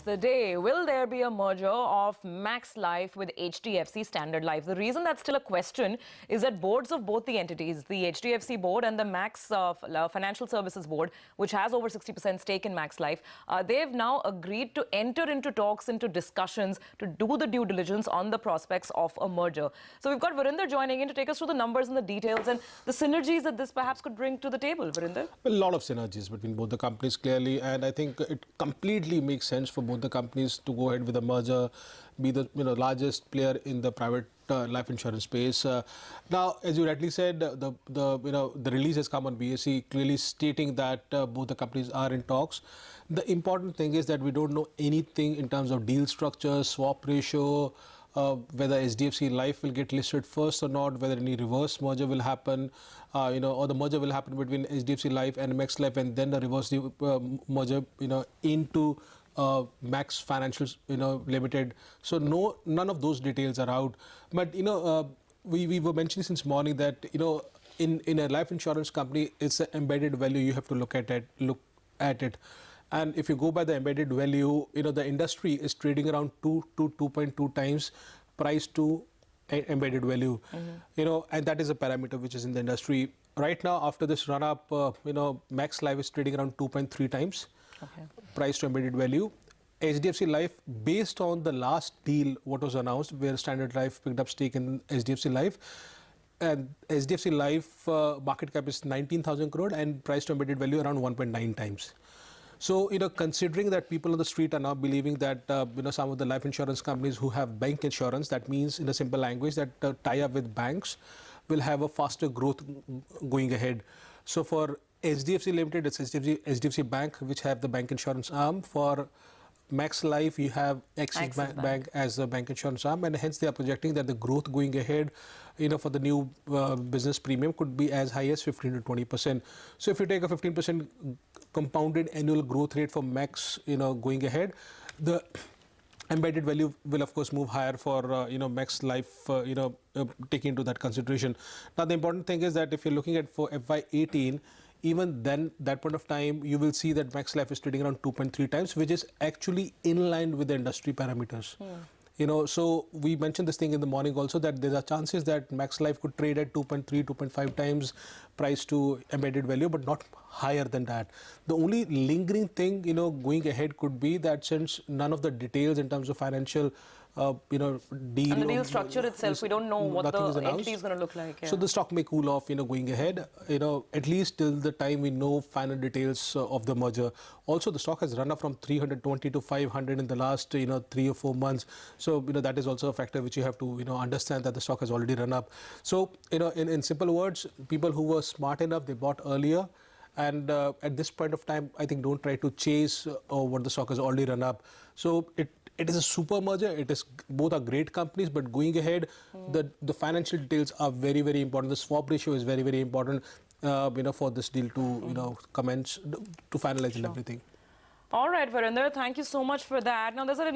The day, will there be a merger of Max Life with HDFC Standard Life? The reason that's still a question is that boards of both the entities, the HDFC board and the Max Financial Services board, which has over 60% stake in Max Life, they've now agreed to enter into talks, into discussions to do the due diligence on the prospects of a merger. So we've got Varinder joining in to take us through the numbers and the details and the synergies that this perhaps could bring to the table. Varinder? A lot of synergies between both the companies, clearly, and I think it completely makes sense for both the companies to go ahead with a merger, be the largest player in the private life insurance space. Now, as you rightly said, the release has come on BSE, clearly stating that both the companies are in talks. The important thing is that we don't know anything in terms of deal structure, swap ratio, whether HDFC Life will get listed first or not, whether any reverse merger will happen, or the merger will happen between HDFC Life and Max Life, and then the reverse merger, into Max Financial, Limited. So none of those details are out. But we were mentioning since morning that in a life insurance company, it's an embedded value. You have to look at it. And if you go by the embedded value, the industry is trading around 2 to 2.2 times price to embedded value. And that is a parameter which is in the industry. Right now, after this run up, Max Life is trading around 2.3 times price to embedded value. HDFC Life, based on the last deal, what was announced, where Standard Life picked up stake in HDFC Life, and HDFC Life market cap is 19,000 crore and price to embedded value around 1.9 times. So, considering that people on the street are now believing that, some of the life insurance companies who have bank insurance, that means in a simple language that tie up with banks, will have a faster growth going ahead. So for HDFC Limited, it's HDFC Bank, which have the bank insurance arm. For Max Life, you have Axis Bank as a bank insurance arm, and hence they are projecting that the growth going ahead, for the new business premium could be as high as 15 to 20%. So if you take a 15% compounded annual growth rate for Max, going ahead, the embedded value will of course move higher for Max Life, taking into that consideration. Now the important thing is that if you're looking at for FY18, even then, that point of time, you will see that Max Life is trading around 2.3 times, which is actually in line with the industry parameters. So we mentioned this thing in the morning also, that there are chances that Max Life could trade at 2.3, 2.5 times price to embedded value, but not higher than that. The only lingering thing, going ahead could be that since none of the details in terms of financial deal. And the deal structure itself, we don't know what the entity is going to look like. Yeah. So the stock may cool off, going ahead, at least till the time we know final details of the merger. Also, the stock has run up from 320 to 500 in the last, 3 or 4 months. So, that is also a factor which you have to, understand that the stock has already run up. So, in simple words, people who were smart enough, they bought earlier. And at this point of time, I think don't try to chase what the stock has already run up. So it is a super merger. It is, both are great companies, but going ahead, the financial details are very, very important. The swap ratio is very, very important, for this deal to, commence, to finalize and everything. All right, Varinder, thank you so much for that. Now, there's an